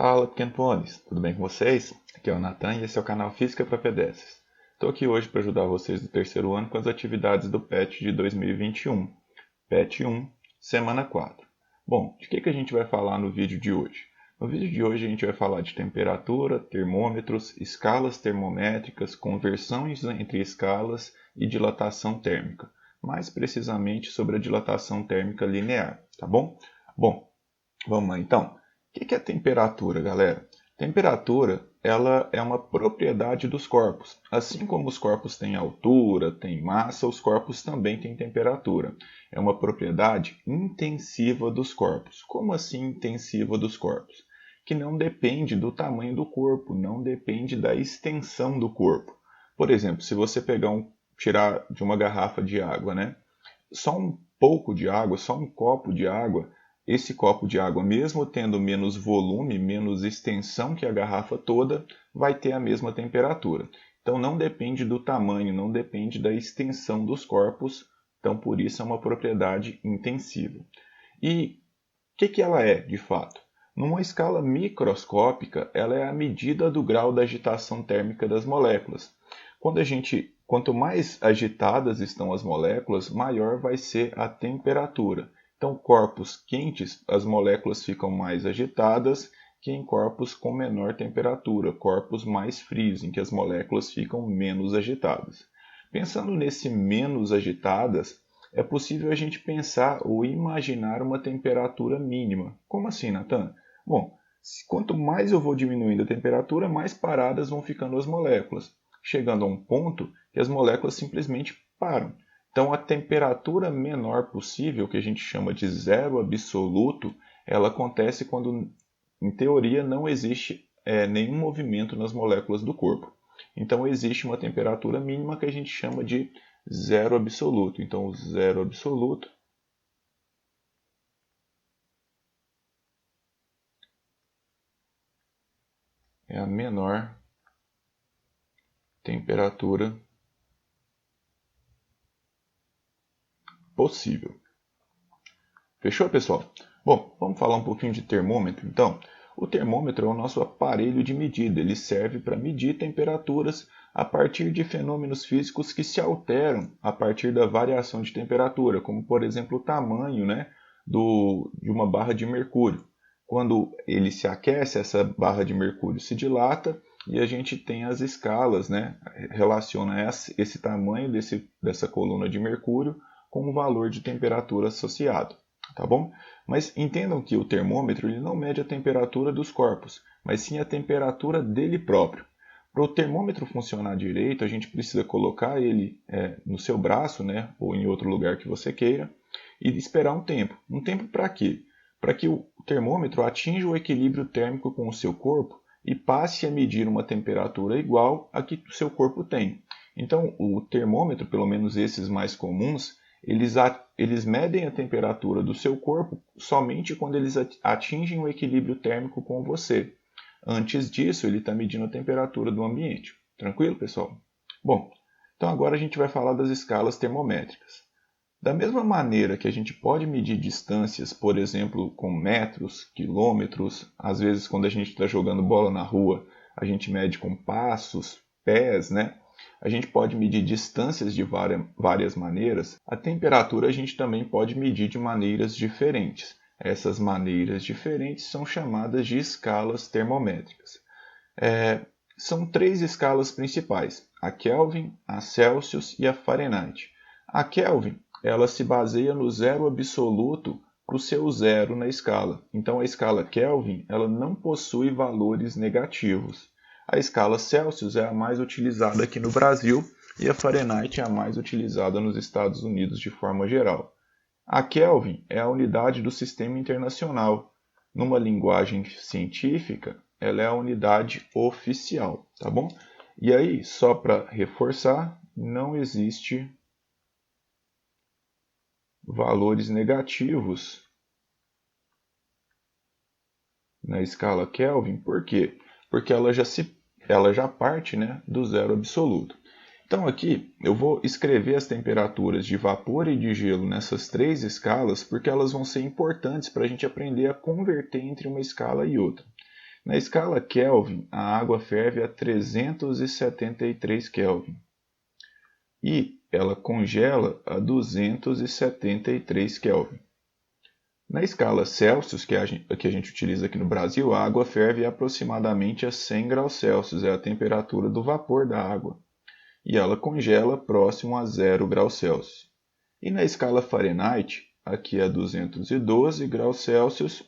Fala, pequeno ponis, tudo bem com vocês? Aqui é o Nathan e esse é o canal Física para Pedestres. Estou aqui hoje para ajudar vocês do terceiro ano com as atividades do PET de 2021, PET 1, semana 4. Bom, de que a gente vai falar no vídeo de hoje? No vídeo de hoje a gente vai falar de temperatura, termômetros, escalas termométricas, conversões entre escalas e dilatação térmica. Mais precisamente sobre a dilatação térmica linear, tá bom? Bom, vamos lá então. O que é temperatura, galera? Temperatura, ela é uma propriedade dos corpos. Assim como os corpos têm altura, têm massa, os corpos também têm temperatura. É uma propriedade intensiva dos corpos. Como assim intensiva dos corpos? Que não depende do tamanho do corpo, não depende da extensão do corpo. Por exemplo, se você tirar de uma garrafa de água, né? Só um pouco de água, só um copo de água, esse copo de água, mesmo tendo menos volume, menos extensão que a garrafa toda, vai ter a mesma temperatura. Então não depende do tamanho, não depende da extensão dos corpos, então por isso é uma propriedade intensiva. E o que ela é, de fato? Numa escala microscópica, ela é a medida do grau da agitação térmica das moléculas. Quanto mais agitadas estão as moléculas, maior vai ser a temperatura. Então, corpos quentes, as moléculas ficam mais agitadas que em corpos com menor temperatura, corpos mais frios, em que as moléculas ficam menos agitadas. Pensando nesse menos agitadas, é possível a gente pensar ou imaginar uma temperatura mínima. Como assim, Nathan? Bom, quanto mais eu vou diminuindo a temperatura, mais paradas vão ficando as moléculas, chegando a um ponto que as moléculas simplesmente param. Então, a temperatura menor possível, que a gente chama de zero absoluto, ela acontece quando, em teoria, não existe nenhum movimento nas moléculas do corpo. Então, existe uma temperatura mínima que a gente chama de zero absoluto. Então, o zero absoluto é a menor temperatura possível. Fechou, pessoal? Bom, vamos falar um pouquinho de termômetro, então. O termômetro é o nosso aparelho de medida. Ele serve para medir temperaturas a partir de fenômenos físicos que se alteram a partir da variação de temperatura, como, por exemplo, o tamanho, de uma barra de mercúrio. Quando ele se aquece, essa barra de mercúrio se dilata e a gente tem as escalas, relaciona esse tamanho dessa coluna de mercúrio com o valor de temperatura associado. Tá bom? Mas entendam que o termômetro ele não mede a temperatura dos corpos, mas sim a temperatura dele próprio. Para o termômetro funcionar direito, a gente precisa colocar ele no seu braço, ou em outro lugar que você queira, e esperar um tempo. Um tempo para quê? Para que o termômetro atinja o equilíbrio térmico com o seu corpo e passe a medir uma temperatura igual à que o seu corpo tem. Então, o termômetro, pelo menos esses mais comuns, eles medem a temperatura do seu corpo somente quando eles atingem o equilíbrio térmico com você. Antes disso, ele está medindo a temperatura do ambiente. Tranquilo, pessoal? Bom, então agora a gente vai falar das escalas termométricas. Da mesma maneira que a gente pode medir distâncias, por exemplo, com metros, quilômetros, às vezes quando a gente está jogando bola na rua, a gente mede com passos, pés, A gente pode medir distâncias de várias maneiras. A temperatura a gente também pode medir de maneiras diferentes. Essas maneiras diferentes são chamadas de escalas termométricas. São três escalas principais: a Kelvin, a Celsius e a Fahrenheit. A Kelvin ela se baseia no zero absoluto para o seu zero na escala. Então a escala Kelvin ela não possui valores negativos. A escala Celsius é a mais utilizada aqui no Brasil e a Fahrenheit é a mais utilizada nos Estados Unidos de forma geral. A Kelvin é a unidade do sistema internacional. Numa linguagem científica, ela é a unidade oficial, tá bom? E aí, só para reforçar, não existe valores negativos na escala Kelvin. Por quê? Porque ela já parte do zero absoluto. Então aqui eu vou escrever as temperaturas de vapor e de gelo nessas três escalas porque elas vão ser importantes para a gente aprender a converter entre uma escala e outra. Na escala Kelvin, a água ferve a 373 Kelvin e ela congela a 273 Kelvin. Na escala Celsius, que a gente utiliza aqui no Brasil, a água ferve aproximadamente a 100 graus Celsius, é a temperatura do vapor da água, e ela congela próximo a 0 graus Celsius. E na escala Fahrenheit, aqui é 212 graus Celsius,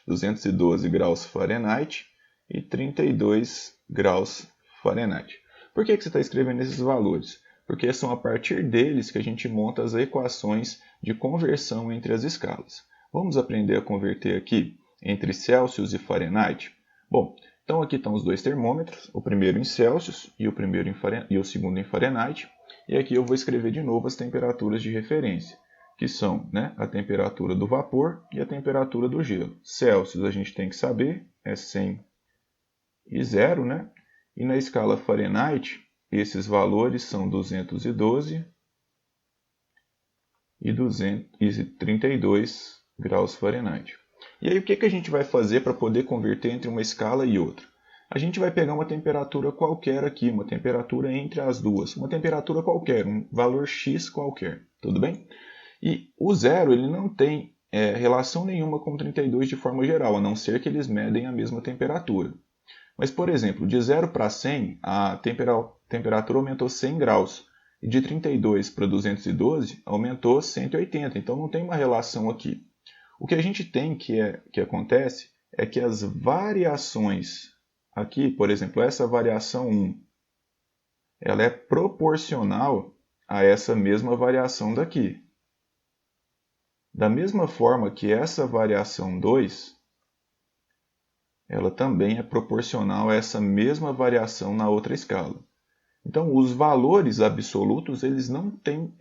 212 graus Fahrenheit e 32 graus Fahrenheit. Por que você está escrevendo esses valores? Porque são a partir deles que a gente monta as equações de conversão entre as escalas. Vamos aprender a converter aqui entre Celsius e Fahrenheit? Bom, então aqui estão os dois termômetros, o primeiro em Celsius e o segundo em Fahrenheit. E aqui eu vou escrever de novo as temperaturas de referência, que são, a temperatura do vapor e a temperatura do gelo. Celsius a gente tem que saber, é 100 e 0, E na escala Fahrenheit, esses valores são 212 e 232 graus Fahrenheit. E aí o que a gente vai fazer para poder converter entre uma escala e outra? A gente vai pegar uma temperatura qualquer aqui, uma temperatura entre as duas, uma temperatura qualquer, um valor X qualquer, tudo bem? E o zero ele não tem relação nenhuma com 32 de forma geral, a não ser que eles medem a mesma temperatura. Mas, por exemplo, de 0 para 100, a temperatura aumentou 100 graus. E de 32 para 212, aumentou 180. Então, não tem uma relação aqui. O que a gente tem que acontece é que as variações aqui, por exemplo, essa variação 1, ela é proporcional a essa mesma variação daqui. Da mesma forma que essa variação 2, ela também é proporcional a essa mesma variação na outra escala. Então, os valores absolutos eles não têm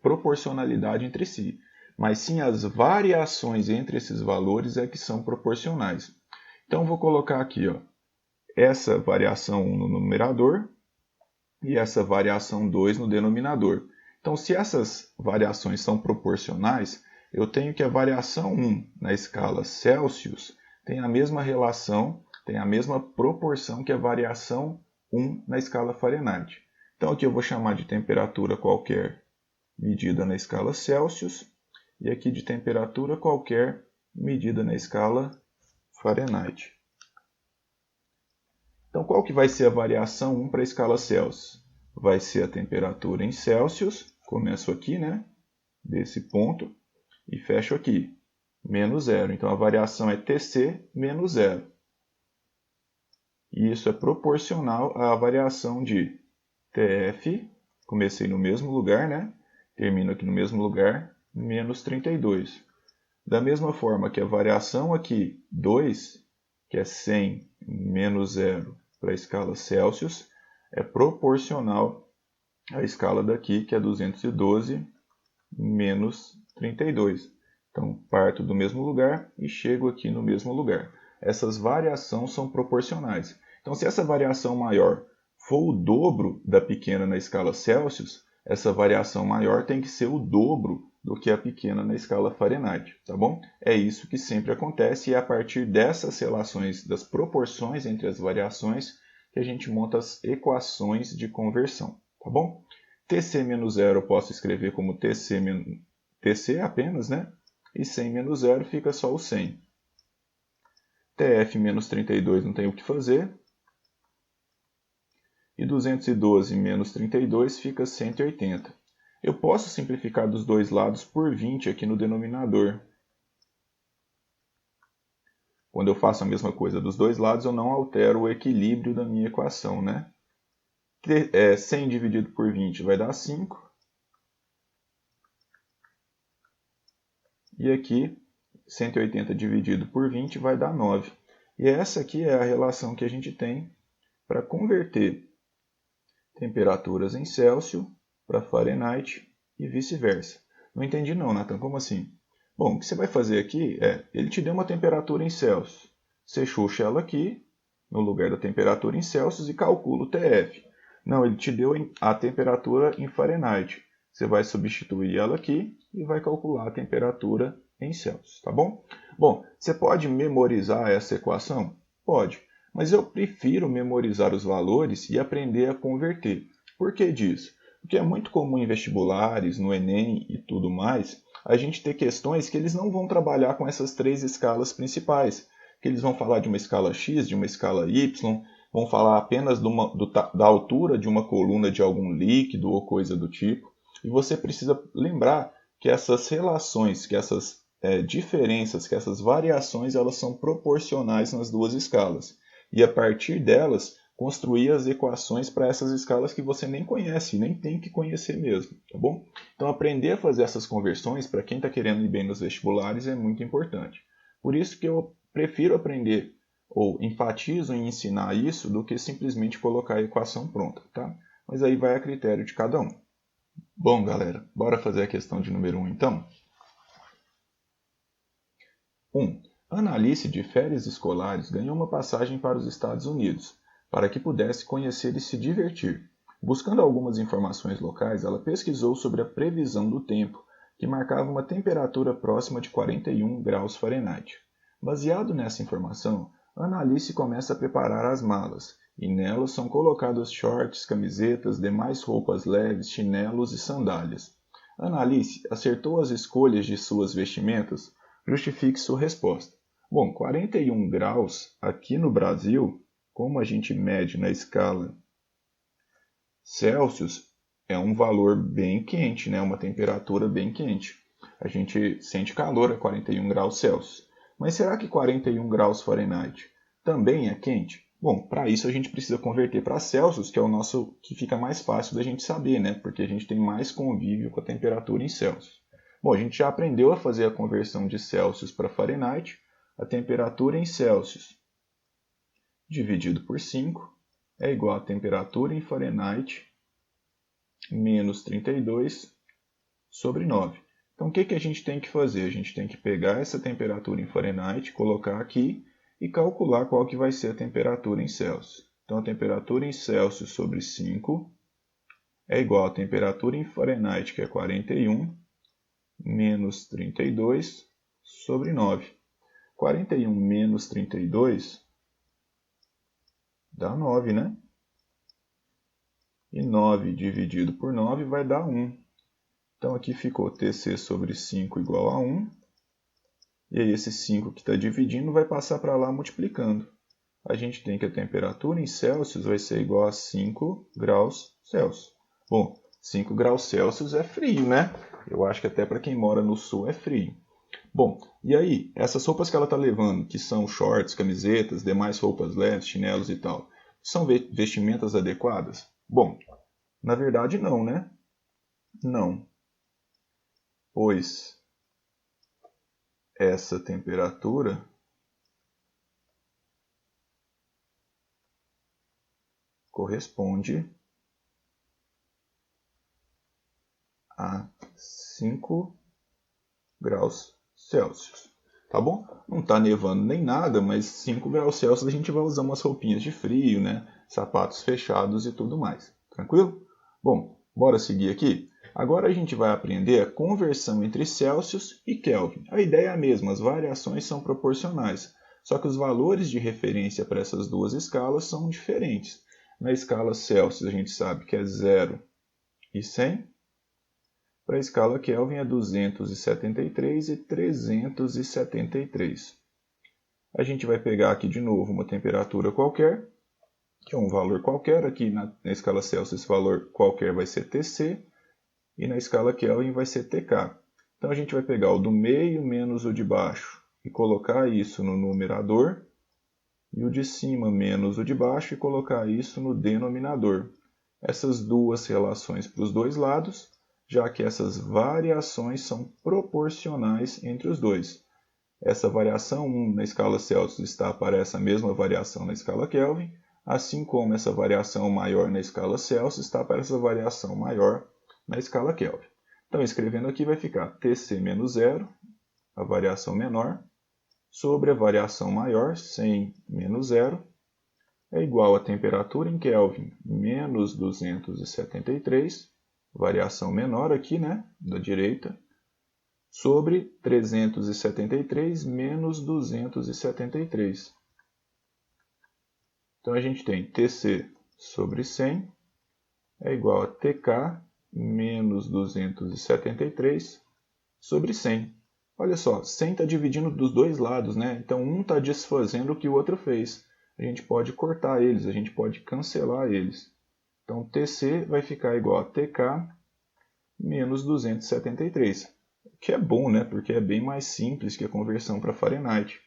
proporcionalidade entre si, mas sim as variações entre esses valores é que são proporcionais. Então, vou colocar aqui essa variação 1 no numerador e essa variação 2 no denominador. Então, se essas variações são proporcionais, eu tenho que a variação 1 na escala Celsius tem a mesma relação, tem a mesma proporção que a variação 1 na escala Fahrenheit. Então aqui eu vou chamar de temperatura qualquer medida na escala Celsius e aqui de temperatura qualquer medida na escala Fahrenheit. Então qual que vai ser a variação 1 para a escala Celsius? Vai ser a temperatura em Celsius, começo aqui, desse ponto, e fecho aqui. Menos 0. Então, a variação é Tc menos 0. E isso é proporcional à variação de Tf, comecei no mesmo lugar, termino aqui no mesmo lugar, menos 32. Da mesma forma que a variação aqui, 2, que é 100 menos 0 para a escala Celsius, é proporcional à escala daqui, que é 212 menos 32. Então, parto do mesmo lugar e chego aqui no mesmo lugar. Essas variações são proporcionais. Então, se essa variação maior for o dobro da pequena na escala Celsius, essa variação maior tem que ser o dobro do que a pequena na escala Fahrenheit, tá bom? É isso que sempre acontece e é a partir dessas relações, das proporções entre as variações, que a gente monta as equações de conversão, tá bom? Tc menos 0 eu posso escrever como Tc apenas, E 100 menos 0 fica só o 100. Tf menos 32 não tem o que fazer. E 212 menos 32 fica 180. Eu posso simplificar dos dois lados por 20 aqui no denominador. Quando eu faço a mesma coisa dos dois lados, eu não altero o equilíbrio da minha equação, 100 dividido por 20 vai dar 5. E aqui, 180 dividido por 20 vai dar 9. E essa aqui é a relação que a gente tem para converter temperaturas em Celsius para Fahrenheit e vice-versa. Não entendi não, Nathan, como assim? Bom, o que você vai fazer aqui ele te deu uma temperatura em Celsius. Você xuxa ela aqui, no lugar da temperatura em Celsius, e calcula o TF. Não, ele te deu a temperatura em Fahrenheit. Você vai substituir ela aqui e vai calcular a temperatura em Celsius, tá bom? Bom, você pode memorizar essa equação? Pode, mas eu prefiro memorizar os valores e aprender a converter. Por que disso? Porque é muito comum em vestibulares, no Enem e tudo mais, a gente ter questões que eles não vão trabalhar com essas três escalas principais, que eles vão falar de uma escala X, de uma escala Y, vão falar apenas da altura de uma coluna de algum líquido ou coisa do tipo. E você precisa lembrar que essas relações, que essas diferenças, que essas variações, elas são proporcionais nas duas escalas. E a partir delas, construir as equações para essas escalas que você nem conhece, nem tem que conhecer mesmo, tá bom? Então, aprender a fazer essas conversões, para quem está querendo ir bem nos vestibulares, é muito importante. Por isso que eu prefiro aprender, ou enfatizo em ensinar isso, do que simplesmente colocar a equação pronta, tá? Mas aí vai a critério de cada um. Bom, galera, bora fazer a questão de número 1 então? 1. Ana Alice, de férias escolares, ganhou uma passagem para os Estados Unidos, para que pudesse conhecer e se divertir. Buscando algumas informações locais, ela pesquisou sobre a previsão do tempo, que marcava uma temperatura próxima de 41 graus Fahrenheit. Baseado nessa informação, Ana Alice começa a preparar as malas, e nelas são colocados shorts, camisetas, demais roupas leves, chinelos e sandálias. Ana Alice acertou as escolhas de suas vestimentas? Justifique sua resposta. Bom, 41 graus aqui no Brasil, como a gente mede na escala Celsius, é um valor bem quente, né? Uma temperatura bem quente. A gente sente calor a 41 graus Celsius. Mas será que 41 graus Fahrenheit também é quente? Bom, para isso a gente precisa converter para Celsius, que é o nosso que fica mais fácil da gente saber, né? Porque a gente tem mais convívio com a temperatura em Celsius. Bom, a gente já aprendeu a fazer a conversão de Celsius para Fahrenheit. A temperatura em Celsius dividido por 5 é igual a temperatura em Fahrenheit menos 32 sobre 9. Então, o que a gente tem que fazer? A gente tem que pegar essa temperatura em Fahrenheit, colocar aqui e calcular qual que vai ser a temperatura em Celsius. Então, a temperatura em Celsius sobre 5 é igual a temperatura em Fahrenheit, que é 41, menos 32 sobre 9. 41 menos 32 dá 9, né? E 9 dividido por 9 vai dar 1. Então aqui ficou TC sobre 5 igual a 1. E aí esse 5 que está dividindo vai passar para lá multiplicando. A gente tem que a temperatura em Celsius vai ser igual a 5 graus Celsius. Bom, 5 graus Celsius é frio, né? Eu acho que até para quem mora no sul é frio. Bom, e aí, essas roupas que ela está levando, que são shorts, camisetas, demais roupas leves, chinelos e tal, são vestimentas adequadas? Bom, na verdade não, né? Não. Pois essa temperatura corresponde a 5 graus Celsius. Tá bom? Não está nevando nem nada, mas 5 graus Celsius a gente vai usar umas roupinhas de frio, né? Sapatos fechados e tudo mais. Tranquilo? Bom, bora seguir aqui? Agora a gente vai aprender a conversão entre Celsius e Kelvin. A ideia é a mesma, as variações são proporcionais, só que os valores de referência para essas duas escalas são diferentes. Na escala Celsius a gente sabe que é 0 e 100. Para a escala Kelvin é 273 e 373. A gente vai pegar aqui de novo uma temperatura qualquer, que é um valor qualquer. Aqui na escala Celsius esse valor qualquer vai ser Tc, e na escala Kelvin vai ser Tk. Então a gente vai pegar o do meio menos o de baixo e colocar isso no numerador, e o de cima menos o de baixo e colocar isso no denominador. Essas duas relações para os dois lados, já que essas variações são proporcionais entre os dois. Essa variação 1 na escala Celsius está para essa mesma variação na escala Kelvin, assim como essa variação maior na escala Celsius está para essa variação maior na escala Kelvin. Então, escrevendo aqui vai ficar Tc menos 0, a variação menor, sobre a variação maior, 100 menos 0, é igual a temperatura em Kelvin menos 273, variação menor aqui, né, da direita, sobre 373 menos 273. Então, a gente tem TC sobre 100 é igual a TK menos 273 sobre 100. Olha só, 100 está dividindo dos dois lados, né? Então, um está desfazendo o que o outro fez. A gente pode cortar eles, a gente pode cancelar eles. Então, TC vai ficar igual a TK menos 273. O que é bom, né? Porque é bem mais simples que a conversão para Fahrenheit.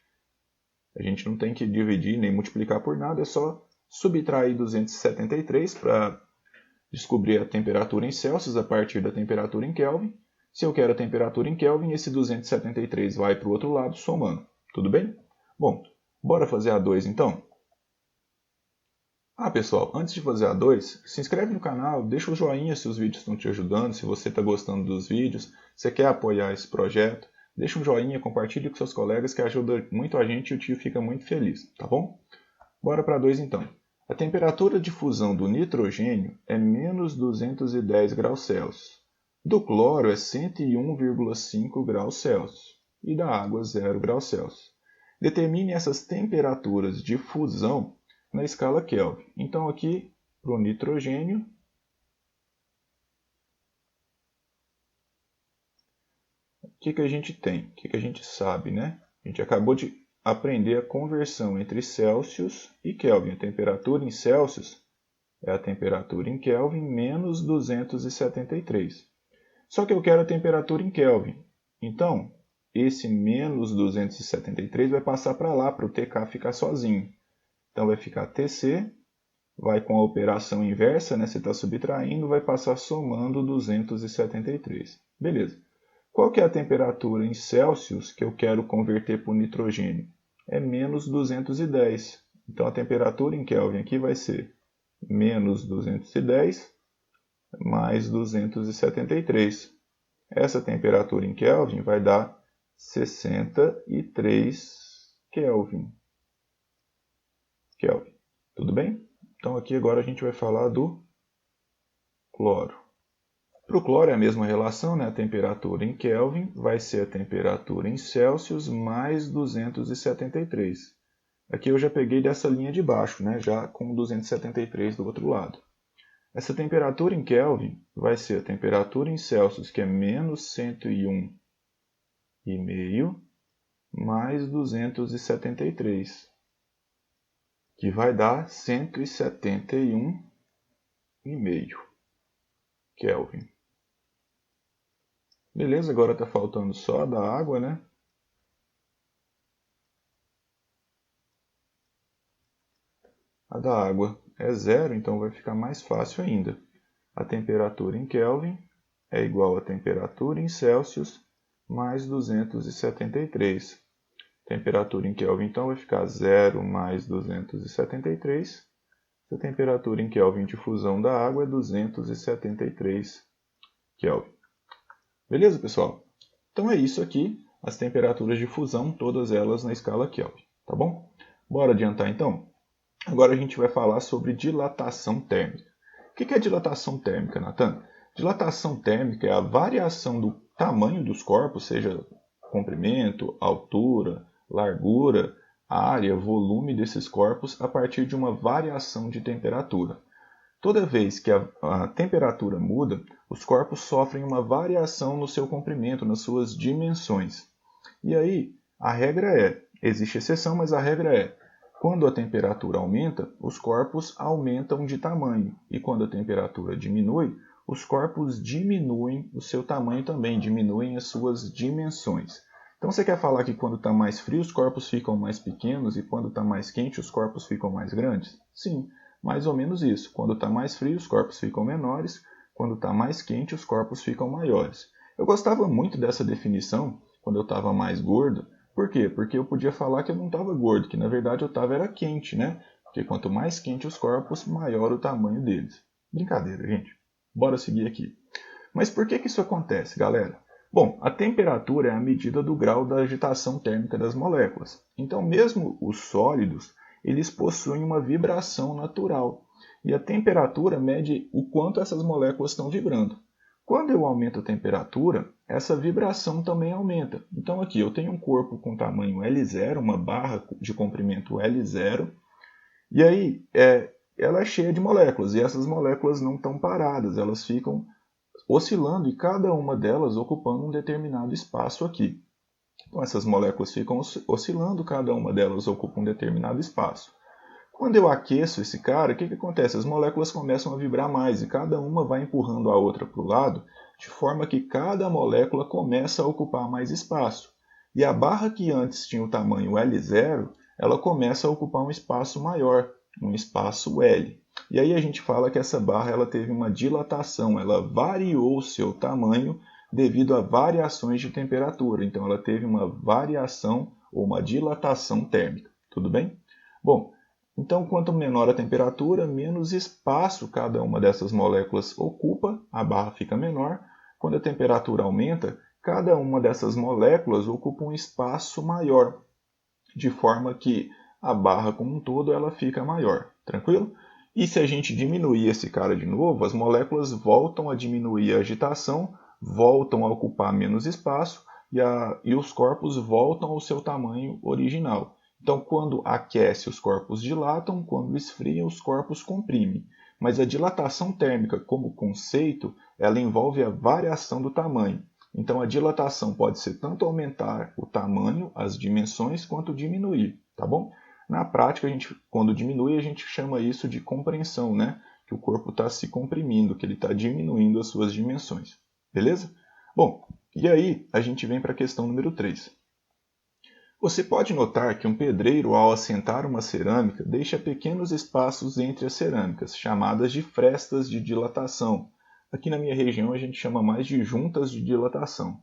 A gente não tem que dividir nem multiplicar por nada, é só subtrair 273 para descobrir a temperatura em Celsius a partir da temperatura em Kelvin. Se eu quero a temperatura em Kelvin, esse 273 vai para o outro lado somando. Tudo bem? Bom, bora fazer a 2 então? Pessoal, antes de fazer a 2, se inscreve no canal, deixa o joinha se os vídeos estão te ajudando, se você está gostando dos vídeos, você quer apoiar esse projeto, deixa um joinha, compartilhe com seus colegas que ajuda muito a gente e o tio fica muito feliz, tá bom? Bora para a 2 então. A temperatura de fusão do nitrogênio é menos 210 graus Celsius. Do cloro é 101,5 graus Celsius e da água 0 graus Celsius. Determine essas temperaturas de fusão na escala Kelvin. Então aqui, para o nitrogênio, o que a gente tem? O que a gente sabe, né? A gente acabou de aprender a conversão entre Celsius e Kelvin. A temperatura em Celsius é a temperatura em Kelvin menos 273. Só que eu quero a temperatura em Kelvin. Então, esse menos 273 vai passar para lá, para o TK ficar sozinho. Então, vai ficar TC, vai com a operação inversa, né? Você está subtraindo, vai passar somando 273. Beleza. Qual que é a temperatura em Celsius que eu quero converter para o nitrogênio? É menos 210. Então, a temperatura em Kelvin aqui vai ser menos 210 mais 273. Essa temperatura em Kelvin vai dar 63 Kelvin. Tudo bem? Então aqui agora a gente vai falar do cloro. Para o cloro é a mesma relação, né? A temperatura em Kelvin vai ser a temperatura em Celsius mais 273. Aqui eu já peguei dessa linha de baixo, né? Já com 273 do outro lado. Essa temperatura em Kelvin vai ser a temperatura em Celsius, que é menos 101,5 mais 273. Que vai dar 171,5 Kelvin. Beleza, agora está faltando só a da água, né? A da água é 0, então vai ficar mais fácil ainda. A temperatura em Kelvin é igual à temperatura em Celsius mais 273. Temperatura em Kelvin, então, vai ficar 0 mais 273. A temperatura em Kelvin de fusão da água é 273 Kelvin. Beleza, pessoal? Então é isso aqui, as temperaturas de fusão, todas elas na escala Kelvin, tá bom? Bora adiantar então? Agora a gente vai falar sobre dilatação térmica. O que é dilatação térmica, Nathan? Dilatação térmica é a variação do tamanho dos corpos, seja comprimento, altura, largura, área, volume desses corpos a partir de uma variação de temperatura. Toda vez que a temperatura muda, os corpos sofrem uma variação no seu comprimento, nas suas dimensões. E aí, a regra existe exceção, mas a regra é, quando a temperatura aumenta, os corpos aumentam de tamanho. E quando a temperatura diminui, os corpos diminuem o seu tamanho também, diminuem as suas dimensões. Então você quer falar que quando está mais frio, os corpos ficam mais pequenos e quando está mais quente, os corpos ficam mais grandes? Sim, mais ou menos isso. Quando está mais frio, os corpos ficam menores. Quando está mais quente, os corpos ficam maiores. Eu gostava muito dessa definição quando eu estava mais gordo. Por quê? Porque eu podia falar que eu não estava gordo, que na verdade eu estava era quente, né? Porque quanto mais quente os corpos, maior o tamanho deles. Brincadeira, gente. Bora seguir aqui. Mas por que isso acontece, galera? Bom, a temperatura é a medida do grau da agitação térmica das moléculas. Então, mesmo os sólidos, eles possuem uma vibração natural. E a temperatura mede o quanto essas moléculas estão vibrando. Quando eu aumento a temperatura, essa vibração também aumenta. Então aqui eu tenho um corpo com tamanho L0, uma barra de comprimento L0, e aí ela é cheia de moléculas, e essas moléculas não estão paradas, elas ficam oscilando e cada uma delas ocupando um determinado espaço aqui. Então essas moléculas ficam oscilando, cada uma delas ocupa um determinado espaço. Quando eu aqueço esse cara, o que acontece? As moléculas começam a vibrar mais e cada uma vai empurrando a outra para o lado, de forma que cada molécula começa a ocupar mais espaço. E a barra que antes tinha o tamanho L0, ela começa a ocupar um espaço maior, um espaço L. E aí a gente fala que essa barra ela teve uma dilatação, ela variou o seu tamanho devido a variações de temperatura. Então ela teve uma variação ou uma dilatação térmica. Tudo bem? Bom, então quanto menor a temperatura, menos espaço cada uma dessas moléculas ocupa, a barra fica menor. Quando a temperatura aumenta, cada uma dessas moléculas ocupa um espaço maior, de forma que a barra como um todo ela fica maior. Tranquilo? E se a gente diminuir esse cara de novo, as moléculas voltam a diminuir a agitação, voltam a ocupar menos espaço e os corpos voltam ao seu tamanho original. Então, quando aquece, os corpos dilatam, quando esfria, os corpos comprimem. Mas a dilatação térmica, como conceito, ela envolve a variação do tamanho. Então, a dilatação pode ser tanto aumentar o tamanho, as dimensões, quanto diminuir, tá bom? Na prática, quando diminui, a gente chama isso de compreensão, né? Que o corpo está se comprimindo, que ele está diminuindo as suas dimensões. Beleza? Bom, e aí a gente vem para a questão número 3. Você pode notar que um pedreiro, ao assentar uma cerâmica, deixa pequenos espaços entre as cerâmicas, chamadas de frestas de dilatação. Aqui na minha região a gente chama mais de juntas de dilatação.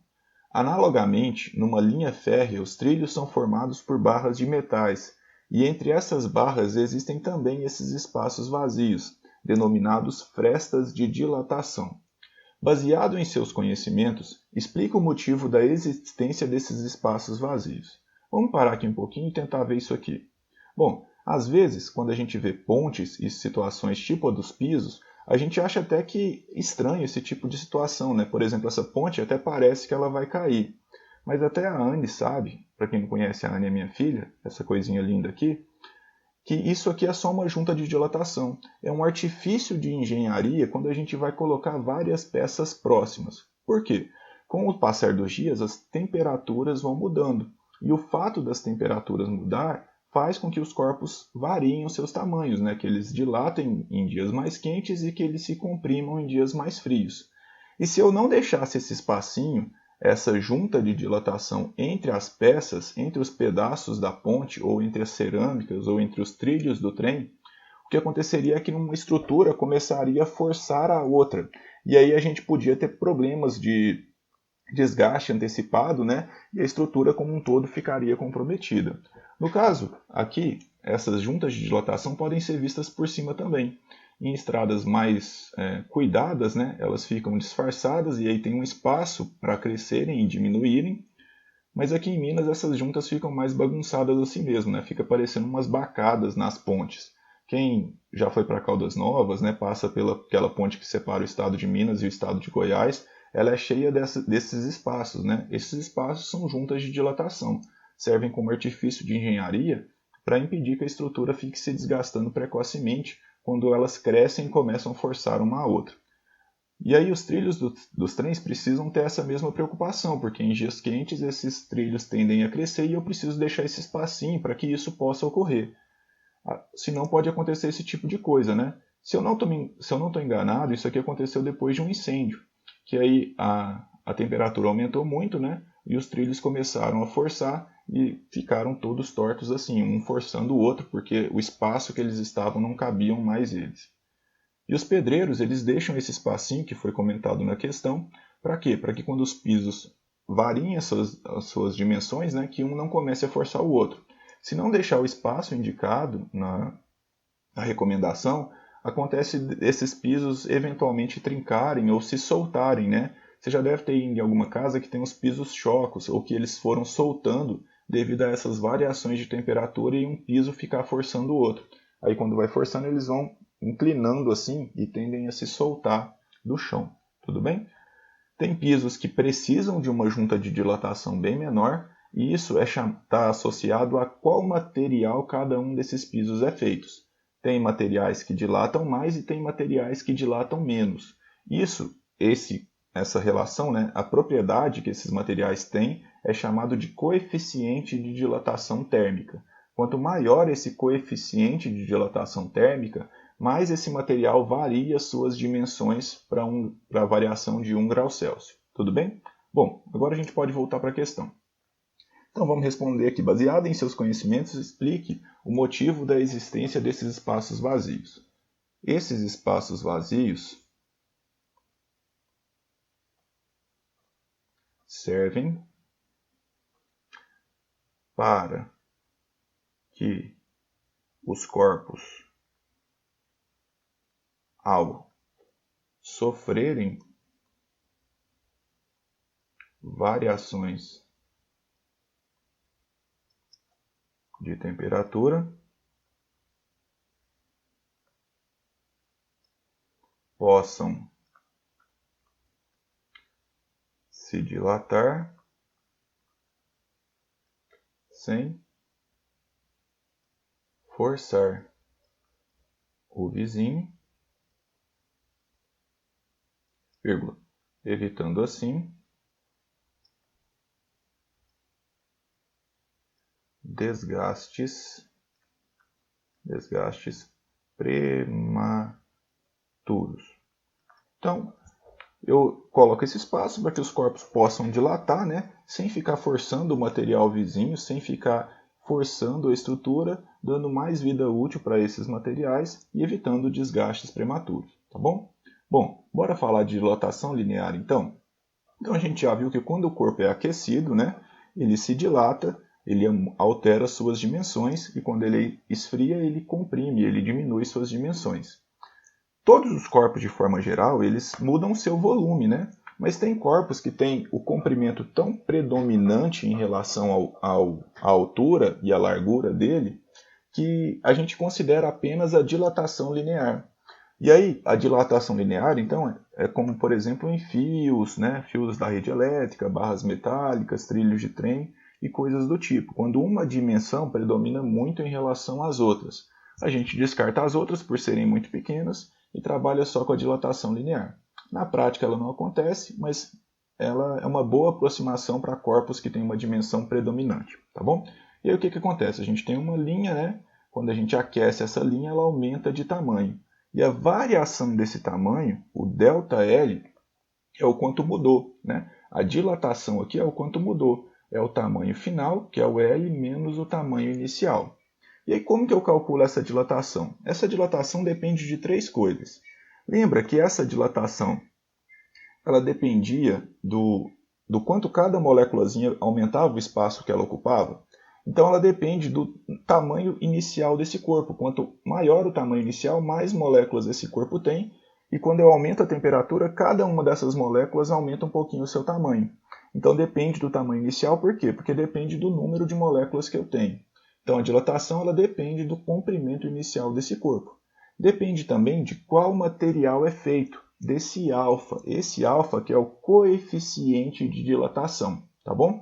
Analogamente, numa linha férrea, os trilhos são formados por barras de metais, e entre essas barras existem também esses espaços vazios, denominados frestas de dilatação. Baseado em seus conhecimentos, explica o motivo da existência desses espaços vazios. Vamos parar aqui um pouquinho e tentar ver isso aqui. Bom, às vezes, quando a gente vê pontes e situações tipo a dos pisos, a gente acha até que estranho esse tipo de situação, né? Por exemplo, essa ponte até parece que ela vai cair. Mas até a Anne sabe, para quem não conhece, a Anne é minha filha, essa coisinha linda aqui, que isso aqui é só uma junta de dilatação. É um artifício de engenharia quando a gente vai colocar várias peças próximas. Por quê? Com o passar dos dias, as temperaturas vão mudando. E o fato das temperaturas mudar faz com que os corpos variem os seus tamanhos, né? Que eles dilatem em dias mais quentes e que eles se comprimam em dias mais frios. E se eu não deixasse esse espacinho, essa junta de dilatação entre as peças, entre os pedaços da ponte, ou entre as cerâmicas, ou entre os trilhos do trem, o que aconteceria é que uma estrutura começaria a forçar a outra. E aí a gente podia ter problemas de desgaste antecipado, né? E a estrutura como um todo ficaria comprometida. No caso, aqui, essas juntas de dilatação podem ser vistas por cima também. Em estradas mais cuidadas, né? Elas ficam disfarçadas e aí tem um espaço para crescerem e diminuírem. Mas aqui em Minas essas juntas ficam mais bagunçadas assim mesmo, né? Fica parecendo umas bacadas nas pontes. Quem já foi para Caldas Novas, né, passa pelaquela ponte que separa o estado de Minas e o estado de Goiás, ela é cheia desses espaços, né? Esses espaços são juntas de dilatação, servem como artifício de engenharia para impedir que a estrutura fique se desgastando precocemente quando elas crescem e começam a forçar uma a outra. E aí os trilhos dos trens precisam ter essa mesma preocupação, porque em dias quentes esses trilhos tendem a crescer e eu preciso deixar esse espacinho para que isso possa ocorrer. Senão pode acontecer esse tipo de coisa, né? Se eu não estou enganado, isso aqui aconteceu depois de um incêndio, que aí a temperatura aumentou muito, né? E os trilhos começaram a forçar e ficaram todos tortos assim, um forçando o outro, porque o espaço que eles estavam não cabiam mais eles. E os pedreiros, eles deixam esse espacinho que foi comentado na questão, para quê? Para que quando os pisos variem as suas dimensões, né, que um não comece a forçar o outro. Se não deixar o espaço indicado na recomendação, acontece esses pisos eventualmente trincarem ou se soltarem, né? Você já deve ter ido em alguma casa que tem os pisos chocos ou que eles foram soltando devido a essas variações de temperatura e um piso ficar forçando o outro. Aí quando vai forçando eles vão inclinando assim e tendem a se soltar do chão. Tudo bem? Tem pisos que precisam de uma junta de dilatação bem menor, e isso está associado a qual material cada um desses pisos é feito. Tem materiais que dilatam mais e tem materiais que dilatam menos. Essa relação, né, a propriedade que esses materiais têm é chamado de coeficiente de dilatação térmica. Quanto maior esse coeficiente de dilatação térmica, mais esse material varia suas dimensões para a variação de 1 grau Celsius. Tudo bem? Bom, agora a gente pode voltar para a questão. Então vamos responder aqui. Baseado em seus conhecimentos, explique o motivo da existência desses espaços vazios. Esses espaços vazios servem para que os corpos, ao sofrerem variações de temperatura, possam se dilatar sem forçar o vizinho, vírgula, evitando assim desgastes prematuros. Então, eu coloco esse espaço para que os corpos possam dilatar, né, sem ficar forçando o material vizinho, sem ficar forçando a estrutura, dando mais vida útil para esses materiais e evitando desgastes prematuros, tá bom? Bom, bora falar de dilatação linear então? Então a gente já viu que quando o corpo é aquecido, né, ele se dilata, ele altera suas dimensões e quando ele esfria, ele comprime, ele diminui suas dimensões. Todos os corpos, de forma geral, eles mudam seu volume, né? Mas tem corpos que têm o comprimento tão predominante em relação à altura e à largura dele, que a gente considera apenas a dilatação linear. E aí, a dilatação linear, então, é como, por exemplo, em fios, né? Fios da rede elétrica, barras metálicas, trilhos de trem e coisas do tipo. Quando uma dimensão predomina muito em relação às outras. A gente descarta as outras por serem muito pequenas e trabalha só com a dilatação linear. Na prática ela não acontece, mas ela é uma boa aproximação para corpos que têm uma dimensão predominante, tá bom? E aí o que acontece? A gente tem uma linha, né? Quando a gente aquece essa linha, ela aumenta de tamanho. E a variação desse tamanho, o ΔL, é o quanto mudou, né? A dilatação aqui é o quanto mudou. É o tamanho final, que é o L, menos o tamanho inicial. E aí, como que eu calculo essa dilatação? Essa dilatação depende de 3 coisas. Lembra que essa dilatação ela dependia do quanto cada moléculazinha aumentava o espaço que ela ocupava? Então, ela depende do tamanho inicial desse corpo. Quanto maior o tamanho inicial, mais moléculas esse corpo tem. E quando eu aumento a temperatura, cada uma dessas moléculas aumenta um pouquinho o seu tamanho. Então, depende do tamanho inicial. Por quê? Porque depende do número de moléculas que eu tenho. Então, a dilatação ela depende do comprimento inicial desse corpo. Depende também de qual material é feito, desse alfa. Esse alfa que é o coeficiente de dilatação, tá bom?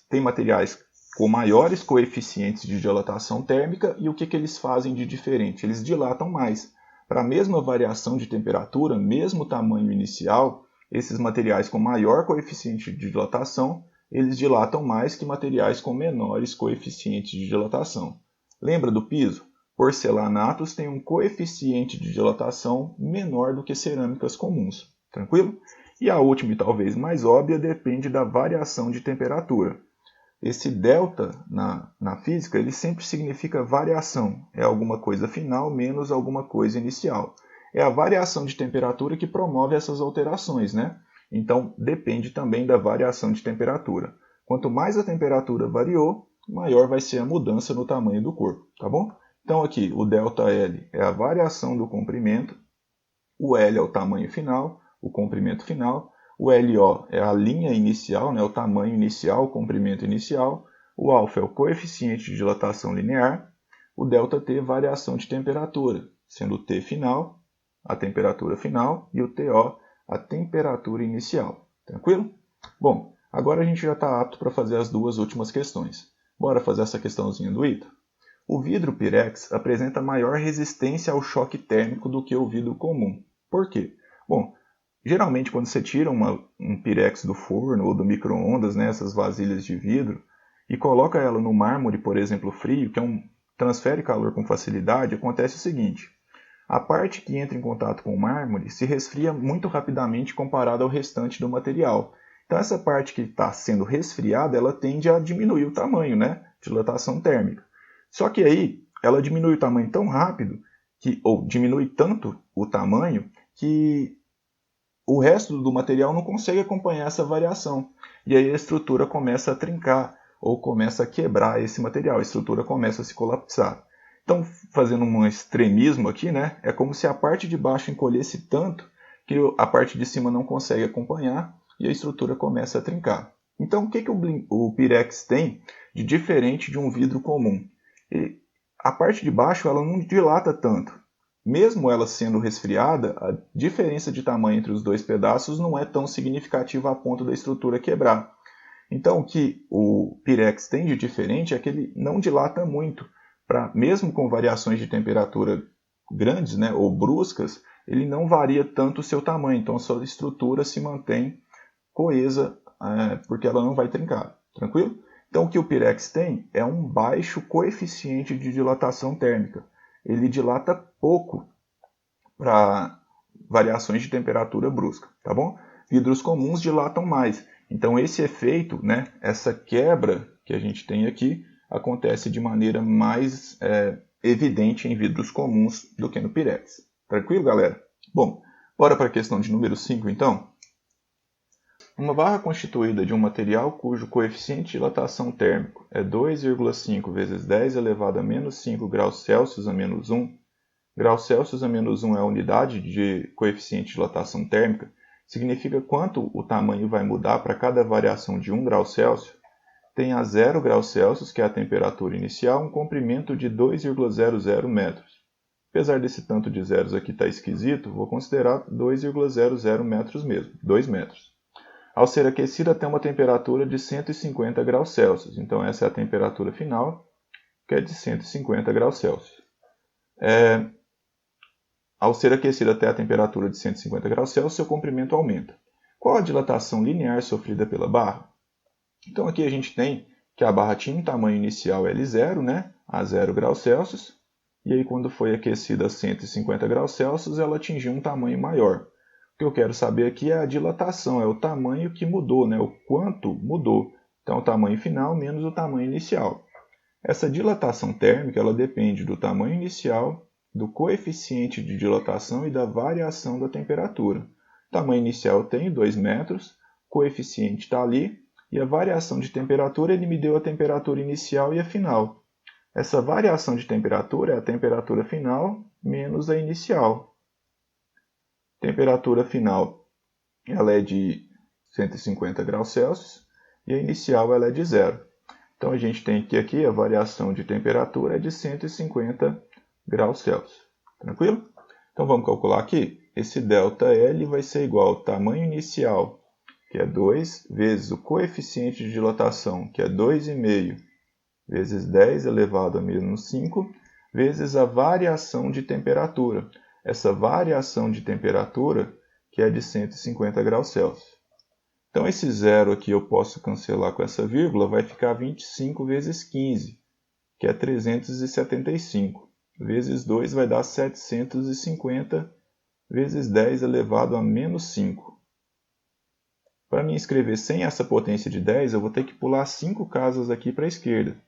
Tem materiais com maiores coeficientes de dilatação térmica e o que eles fazem de diferente? Eles dilatam mais. Para a mesma variação de temperatura, mesmo tamanho inicial, esses materiais com maior coeficiente de dilatação eles dilatam mais que materiais com menores coeficientes de dilatação. Lembra do piso? Porcelanatos têm um coeficiente de dilatação menor do que cerâmicas comuns. Tranquilo? E a última e talvez mais óbvia depende da variação de temperatura. Esse delta na física ele sempre significa variação. É alguma coisa final menos alguma coisa inicial. É a variação de temperatura que promove essas alterações, né? Então, depende também da variação de temperatura. Quanto mais a temperatura variou, maior vai ser a mudança no tamanho do corpo, tá bom? Então, aqui, o ΔL é a variação do comprimento, o L é o tamanho final, o comprimento final, o LO é a linha inicial, né, o tamanho inicial, o comprimento inicial, o alfa é o coeficiente de dilatação linear, o ΔT variação de temperatura, sendo o T final, a temperatura final, e o TO a temperatura inicial. Tranquilo? Bom, agora a gente já está apto para fazer as duas últimas questões. Bora fazer essa questãozinha do ITA? O vidro Pirex apresenta maior resistência ao choque térmico do que o vidro comum. Por quê? Bom, geralmente quando você tira um Pirex do forno ou do micro-ondas, né, essas vasilhas de vidro, e coloca ela no mármore, por exemplo, frio, que transfere calor com facilidade, acontece o seguinte: a parte que entra em contato com o mármore se resfria muito rapidamente comparado ao restante do material. Então essa parte que está sendo resfriada, ela tende a diminuir o tamanho, né? Dilatação térmica. Só que aí ela diminui o tamanho tão rápido, ou diminui tanto o tamanho, que o resto do material não consegue acompanhar essa variação. E aí a estrutura começa a trincar, ou começa a quebrar esse material, a estrutura começa a se colapsar. Então, fazendo um extremismo aqui, né, é como se a parte de baixo encolhesse tanto que a parte de cima não consegue acompanhar e a estrutura começa a trincar. Então, o que o Pirex tem de diferente de um vidro comum? A parte de baixo ela não dilata tanto. Mesmo ela sendo resfriada, a diferença de tamanho entre os dois pedaços não é tão significativa a ponto da estrutura quebrar. Então, o que o Pirex tem de diferente é que ele não dilata muito. Mesmo com variações de temperatura grandes, né, ou bruscas, ele não varia tanto o seu tamanho. Então, a sua estrutura se mantém coesa, porque ela não vai trincar. Tranquilo? Então, o que o Pirex tem é um baixo coeficiente de dilatação térmica. Ele dilata pouco para variações de temperatura brusca, tá bom? Vidros comuns dilatam mais. Então, esse efeito, né, essa quebra que a gente tem aqui, acontece de maneira mais evidente em vidros comuns do que no Pirex. Tranquilo, galera? Bom, bora para a questão de número 5, então? Uma barra constituída de um material cujo coeficiente de dilatação térmico é 2,5 vezes 10 elevado a menos 5 graus Celsius a menos 1. Graus Celsius a menos 1 é a unidade de coeficiente de dilatação térmica, significa quanto o tamanho vai mudar para cada variação de 1 grau Celsius. Tem a 0 graus Celsius, que é a temperatura inicial, um comprimento de 2,00 metros. Apesar desse tanto de zeros aqui estar esquisito, vou considerar 2,00 metros mesmo, 2 metros. Ao ser aquecida, tem uma temperatura de 150 graus Celsius. Então, essa é a temperatura final, que é de 150 graus Celsius. Ao ser aquecida até a temperatura de 150 graus Celsius, seu comprimento aumenta. Qual a dilatação linear sofrida pela barra? Então, aqui a gente tem que a barra tinha um tamanho inicial L0, né, a 0 graus Celsius, e aí quando foi aquecida a 150 graus Celsius, ela atingiu um tamanho maior. O que eu quero saber aqui é a dilatação, é o tamanho que mudou, né? O quanto mudou. Então, o tamanho final menos o tamanho inicial. Essa dilatação térmica ela depende do tamanho inicial, do coeficiente de dilatação e da variação da temperatura. O tamanho inicial eu tenho 2 metros, o coeficiente está ali, e a variação de temperatura ele me deu a temperatura inicial e a final. Essa variação de temperatura é a temperatura final menos a inicial. Temperatura final ela é de 150 graus Celsius e a inicial ela é de 0. Então a gente tem que aqui a variação de temperatura é de 150 graus Celsius. Tranquilo? Então vamos calcular aqui. Esse ΔL vai ser igual ao tamanho inicial, que é 2, vezes o coeficiente de dilatação, que é 2,5, vezes 10 elevado a menos 5, vezes a variação de temperatura. Essa variação de temperatura que é de 150 graus Celsius. Então, esse zero aqui eu posso cancelar com essa vírgula, vai ficar 25 vezes 15, que é 375. Vezes 2 vai dar 750 vezes 10 elevado a menos 5. Para me escrever sem essa potência de 10, eu vou ter que pular 5 casas aqui para a esquerda.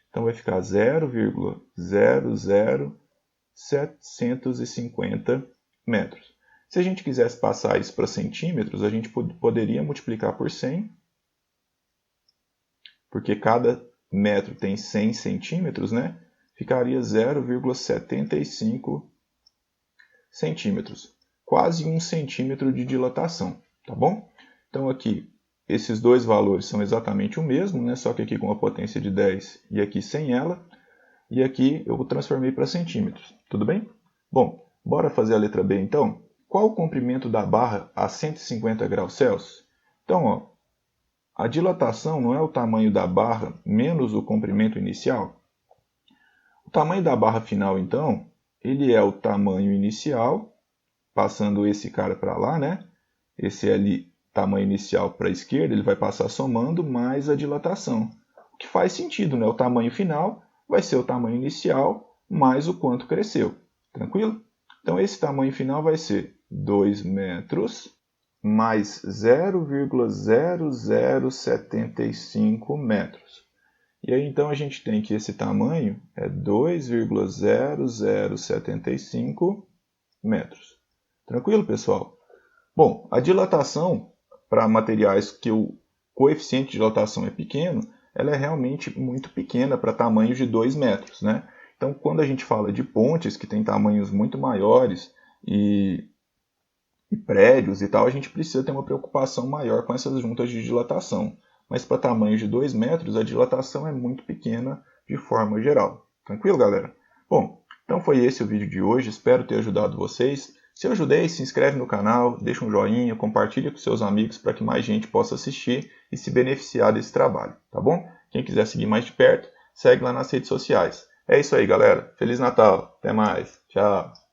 Então, vai ficar 0,00750 metros. Se a gente quisesse passar isso para centímetros, a gente poderia multiplicar por 100, porque cada metro tem 100 centímetros, né? Ficaria 0,75 centímetros. Quase 1 centímetro de dilatação, tá bom? Então aqui, esses dois valores são exatamente o mesmo, né? Só que aqui com a potência de 10 e aqui sem ela. E aqui eu transformei para centímetros, tudo bem? Bom, bora fazer a letra B então? qual o comprimento da barra a 150 graus Celsius? Então, ó, a dilatação não é o tamanho da barra menos o comprimento inicial? O tamanho da barra final, então, ele é o tamanho inicial, passando esse cara para lá, né? Esse ali, tamanho inicial para a esquerda, ele vai passar somando mais a dilatação. O que faz sentido, né? O tamanho final vai ser o tamanho inicial mais o quanto cresceu. Tranquilo? Então, esse tamanho final vai ser 2 metros mais 0,0075 metros. E aí, então, a gente tem que esse tamanho é 2,0075 metros. Tranquilo, pessoal? Bom, a dilatação para materiais que o coeficiente de dilatação é pequeno, ela é realmente muito pequena para tamanhos de 2 metros, né? Então, quando a gente fala de pontes que têm tamanhos muito maiores e prédios e tal, a gente precisa ter uma preocupação maior com essas juntas de dilatação. Mas para tamanhos de 2 metros, a dilatação é muito pequena de forma geral. Tranquilo, galera? Bom, então foi esse o vídeo de hoje. Espero ter ajudado vocês. Se eu ajudei, se inscreve no canal, deixa um joinha, compartilha com seus amigos para que mais gente possa assistir e se beneficiar desse trabalho, tá bom? Quem quiser seguir mais de perto, segue lá nas redes sociais. É isso aí, galera. Feliz Natal. Até mais. Tchau.